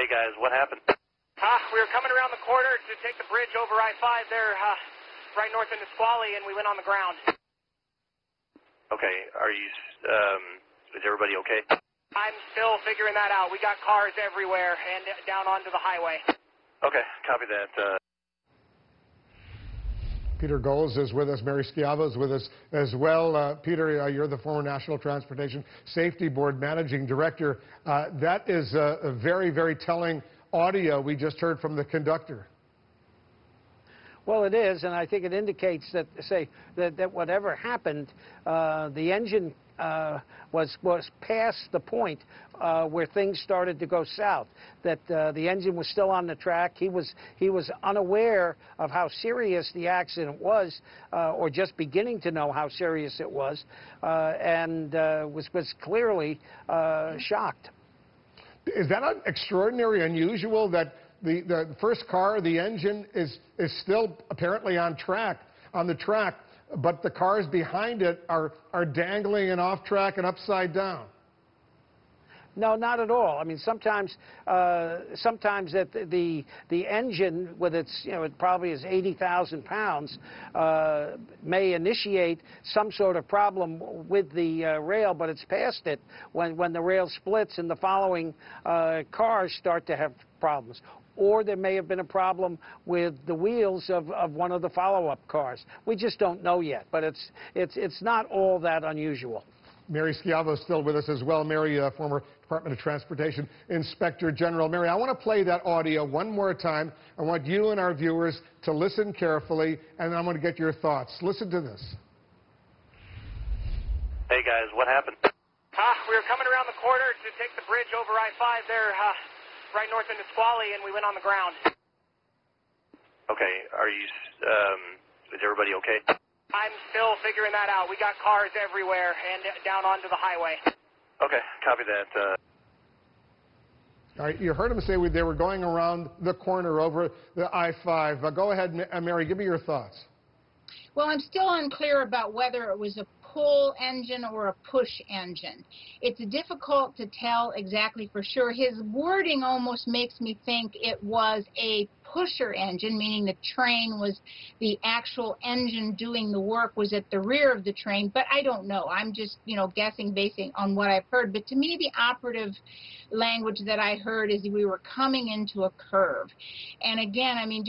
Hey guys, what happened? We were coming around the corner to take the bridge over I-5 there, right north into Squally, and we went on the ground. Okay, is everybody okay? I'm still figuring that out. We got cars everywhere and down onto the highway. Okay, copy that. Peter Goles is with us. Mary Schiavo is with us as well. Peter, you're the former National Transportation Safety Board Managing Director. That is a very, very telling audio we just heard from the conductor. Well, it is, and I think it indicates that, that whatever happened, the engine was past the point where things started to go south. That the engine was still on the track. He was unaware of how serious the accident was, or just beginning to know how serious it was, and was clearly shocked. Is that extraordinary, unusual that the first car, the engine, is still apparently on the track, but the cars behind it are dangling and off track and upside down? No, not at all. I mean, sometimes that the engine, with its, it probably is 80,000 pounds, may initiate some sort of problem with the rail, but it's past it when the rail splits and the following cars start to have problems. Or there may have been a problem with the wheels of one of the follow-up cars. We just don't know yet, but it's not all that unusual. Mary Schiavo is still with us as well. Mary, former Department of Transportation Inspector General. Mary, I want to play that audio one more time. I want you and our viewers to listen carefully, and I want to get your thoughts. Listen to this. Hey guys, what happened? We were coming around the corner to take the bridge over I-5 there, right north into Squally, and we went on the ground. Okay, is everybody okay? I'm still figuring that out. We got cars everywhere and down onto the highway. Okay, copy that. All right, you heard him say they were going around the corner over the I-5. Go ahead, Mary, give me your thoughts. Well, I'm still unclear about whether it was a pull engine or a push engine. It's difficult to tell exactly for sure. His wording almost makes me think it was a pusher engine, meaning the train was the actual engine doing the work was at the rear of the train, but I don't know. I'm just, guessing based on what I've heard. But to me, the operative language that I heard is we were coming into a curve. And again, I mean,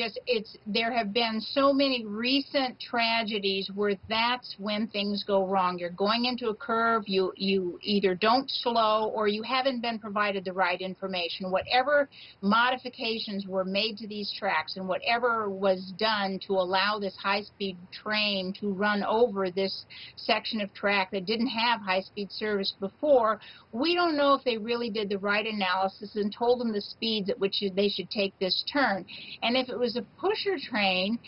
there have been so many recent tragedies where that's when things go wrong. You're going into a curve, you either don't slow or you haven't been provided the right information. Whatever modifications were made to these tracks and whatever was done to allow this high-speed train to run over this section of track that didn't have high-speed service before, we don't know if they really did the right analysis and told them the speeds at which they should take this turn. And if it was a pusher train,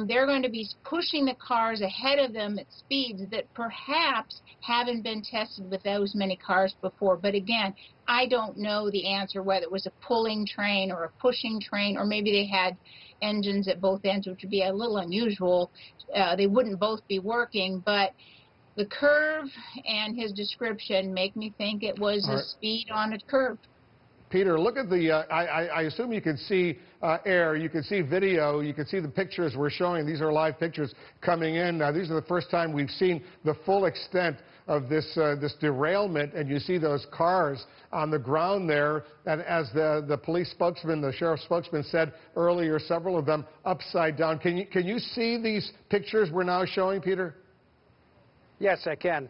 they're going to be pushing the cars ahead of them at speeds that perhaps haven't been tested with those many cars before. But again, I don't know the answer, whether it was a pulling train or a pushing train, or maybe they had engines at both ends, which would be a little unusual. They wouldn't both be working, but the curve and his description make me think it was a speed on a curve. Peter, look at the, I assume you can see air, you can see video, you can see the pictures we're showing. These are live pictures coming in. These are the first time we've seen the full extent of this derailment, and you see those cars on the ground there, and as the police spokesman, the sheriff's spokesman said earlier, several of them upside down. Can you see these pictures we're now showing, Peter? Yes, I can.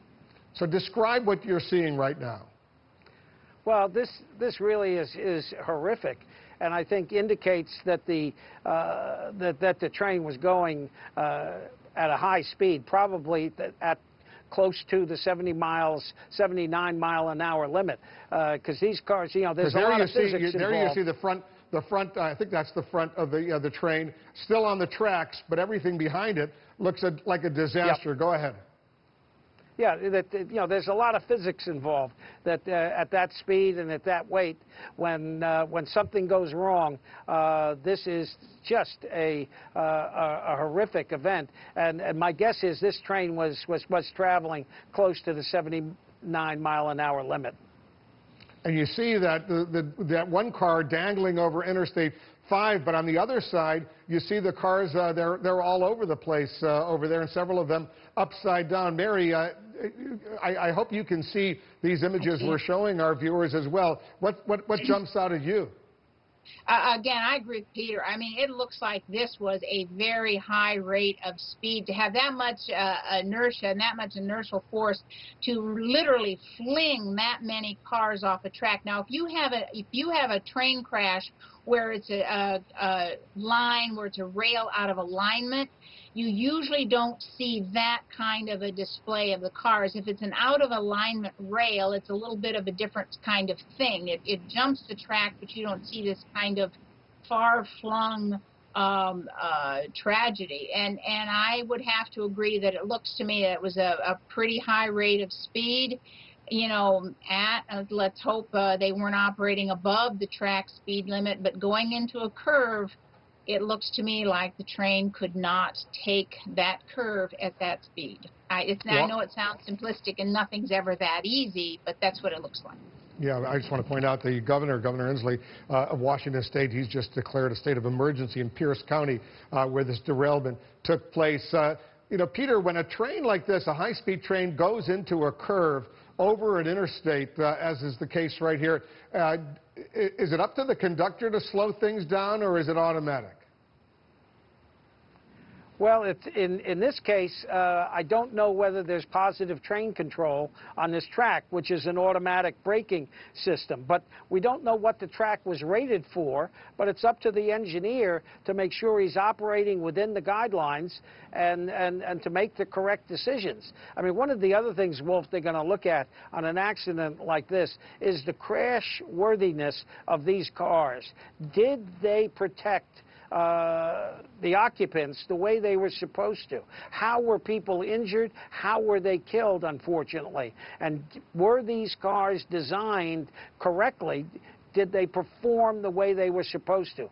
So describe what you're seeing right now. Well, this really is horrific, and I think indicates that the train was going at a high speed, probably at close to the 79 mile an hour limit, because these cars, there's a lot of physics involved. There you see the front. I think that's the front of the train, still on the tracks, but everything behind it looks like a disaster. Yep. Go ahead. Yeah, there's a lot of physics involved. That at that speed and at that weight, when something goes wrong, this is just a horrific event. And my guess is this train was traveling close to the 79 mile an hour limit. And you see that that one car dangling over Interstate 5, but on the other side, you see the cars, they're all over the place over there, and several of them upside down. Mary, I hope you can see these images we're showing our viewers as well. What jumps out at you? Again, I agree with Peter. I mean, it looks like this was a very high rate of speed. To have that much inertia and that much inertial force to literally fling that many cars off a track. Now, if you have a train crash where it's a line, where it's a rail out of alignment, you usually don't see that kind of a display of the cars. If it's an out-of-alignment rail, it's a little bit of a different kind of thing. It jumps the track, but you don't see this kind of far-flung tragedy. And I would have to agree that it looks to me that it was a pretty high rate of speed. You know, let's hope they weren't operating above the track speed limit, but going into a curve, it looks to me like the train could not take that curve at that speed. I know it sounds simplistic and nothing's ever that easy, but that's what it looks like. Yeah, I just want to point out the Governor Inslee of Washington State, he's just declared a state of emergency in Pierce County where this derailment took place. You know, Peter, when a train like this, a high-speed train, goes into a curve over an interstate, as is the case right here, is it up to the conductor to slow things down, or is it automatic? Well, in this case, I don't know whether there's positive train control on this track, which is an automatic braking system. But we don't know what the track was rated for, but it's up to the engineer to make sure he's operating within the guidelines and to make the correct decisions. I mean, one of the other things, Wolf, they're going to look at on an accident like this is the crash worthiness of these cars. Did they protect the occupants the way they were supposed to? How were people injured? How were they killed, unfortunately? And were these cars designed correctly? Did they perform the way they were supposed to?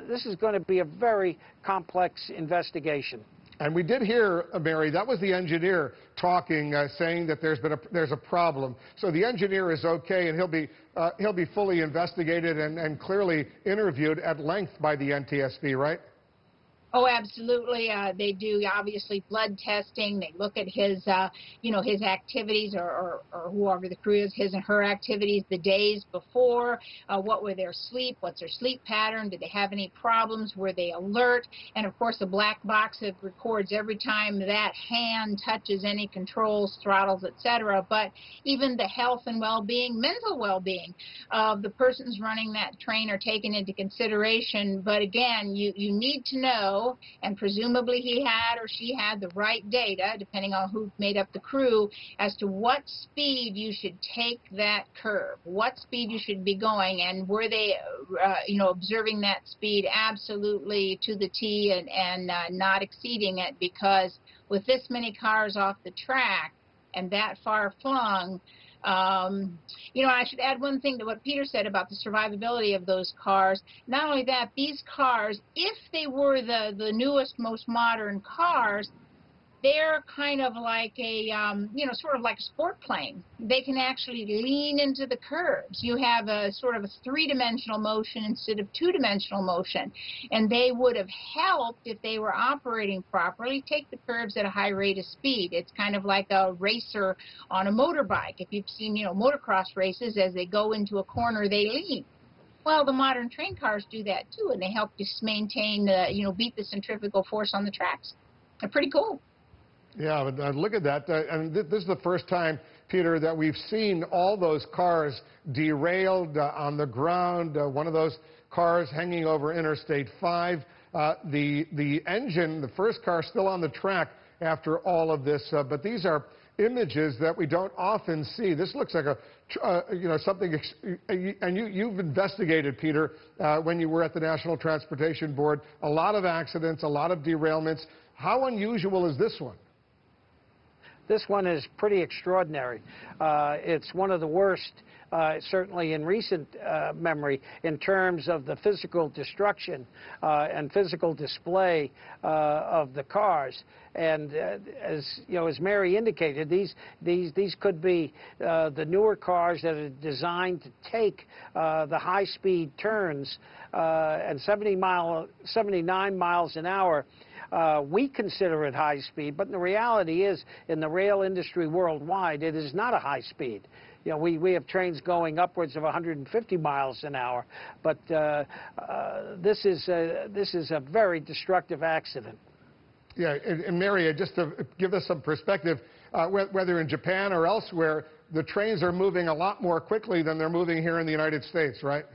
This is going to be a very complex investigation. And we did hear, Mary, that was the engineer talking, saying that there's a problem. So the engineer is okay, and he'll be fully investigated and clearly interviewed at length by the NTSB, right? Oh, absolutely. They do, obviously, blood testing. They look at his, his activities or whoever the crew is, his and her activities the days before. What were their sleep? What's their sleep pattern? Did they have any problems? Were they alert? And, of course, the black box that records every time that hand touches any controls, throttles, etc. But even the health and well-being, mental well-being of the persons running that train are taken into consideration. But, again, you need to know, and presumably he had or she had the right data, depending on who made up the crew, as to what speed you should take that curve, what speed you should be going, and were they, observing that speed absolutely to the T and not exceeding it, because with this many cars off the track and that far flung, I should add one thing to what Peter said about the survivability of those cars. Not only that, these cars, if they were the newest, most modern cars, they're kind of like a, sort of like a sport plane. They can actually lean into the curves. You have a sort of a three-dimensional motion instead of two-dimensional motion. And they would have helped, if they were operating properly, take the curves at a high rate of speed. It's kind of like a racer on a motorbike. If you've seen, motocross races, as they go into a corner, they lean. Well, the modern train cars do that too, and they help just maintain, beat the centrifugal force on the tracks. They're pretty cool. Yeah, but look at that. And this is the first time, Peter, that we've seen all those cars derailed on the ground. One of those cars hanging over Interstate 5. The engine, the first car, still on the track after all of this. But these are images that we don't often see. This looks like something. And you've investigated, Peter, when you were at the National Transportation Board. A lot of accidents, a lot of derailments. How unusual is this one? This one is pretty extraordinary. It's one of the worst, certainly in recent memory, in terms of the physical destruction and physical display of the cars. And as you know, as Mary indicated, these could be the newer cars that are designed to take the high-speed turns and 79 miles an hour. We consider it high speed, but the reality is, in the rail industry worldwide, it is not a high speed. You know, we have trains going upwards of 150 miles an hour, but this is a very destructive accident. Yeah, and Mary, just to give us some perspective, whether in Japan or elsewhere, the trains are moving a lot more quickly than they're moving here in the United States, right?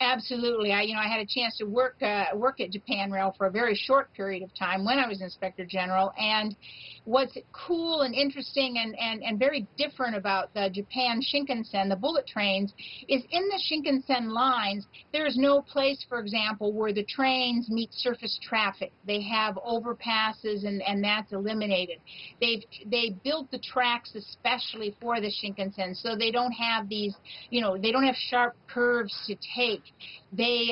Absolutely. I had a chance to work at Japan Rail for a very short period of time when I was Inspector General. And what's cool and interesting and very different about the Japan Shinkansen, the bullet trains, is in the Shinkansen lines, there is no place, for example, where the trains meet surface traffic. They have overpasses, and that's eliminated. They built the tracks especially for the Shinkansen, so they don't have these, they don't have sharp curves to take. They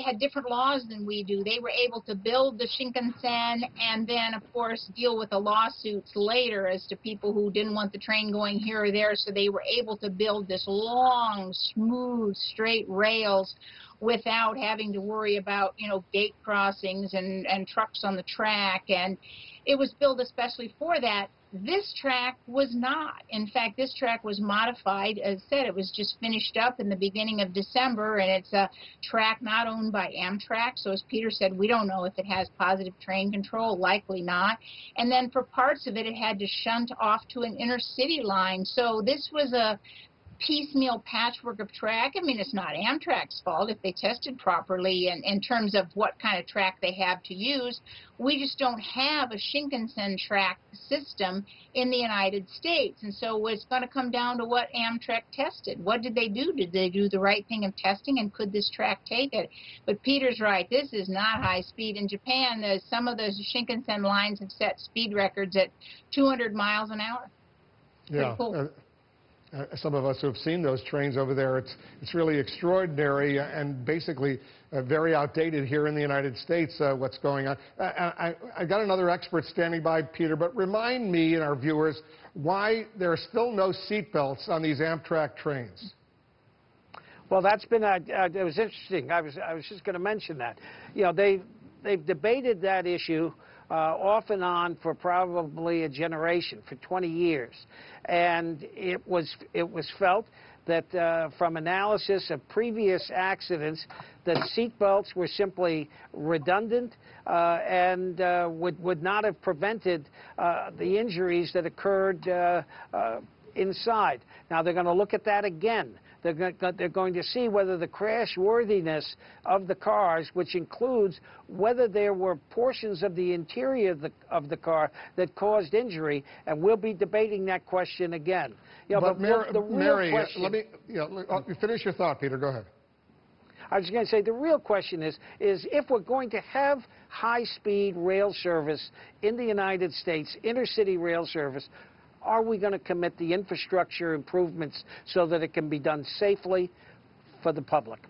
had different laws than we do. They were able to build the Shinkansen and then, of course, deal with the lawsuits later as to people who didn't want the train going here or there. So they were able to build this long, smooth, straight rails without having to worry about, gate crossings and trucks on the track. And it was built especially for that. This track was not. In fact, this track was modified. As I said, it was just finished up in the beginning of December, and it's a track not owned by Amtrak. So as Peter said, we don't know if it has positive train control, likely not. And then for parts of it, it had to shunt off to an inner city line. So this was a piecemeal patchwork of track. I mean, it's not Amtrak's fault if they tested properly in terms of what kind of track they have to use. We just don't have a Shinkansen track system in the United States. And so it's going to come down to what Amtrak tested. What did they do? Did they do the right thing of testing, and could this track take it? But Peter's right. This is not high speed. In Japan, some of the Shinkansen lines have set speed records at 200 miles an hour. Yeah. Pretty cool. Some of us who have seen those trains over there, it's really extraordinary and basically very outdated here in the United States, what's going on. I got another expert standing by, Peter, but remind me and our viewers why there are still no seat belts on these Amtrak trains. Well, that's been it was interesting. I was just going to mention that. They've debated that issue off and on for probably a generation, for 20 years. And it was felt that from analysis of previous accidents, that seat belts were simply redundant and would not have prevented the injuries that occurred inside. Now, they're going to look at that again. They're going to see whether the crash worthiness of the cars, which includes whether there were portions of the interior of the car that caused injury, and we'll be debating that question again. But Mary, question, let me finish your thought, Peter. Go ahead. I was going to say the real question is if we're going to have high-speed rail service in the United States, intercity rail service, are we going to commit the infrastructure improvements so that it can be done safely for the public?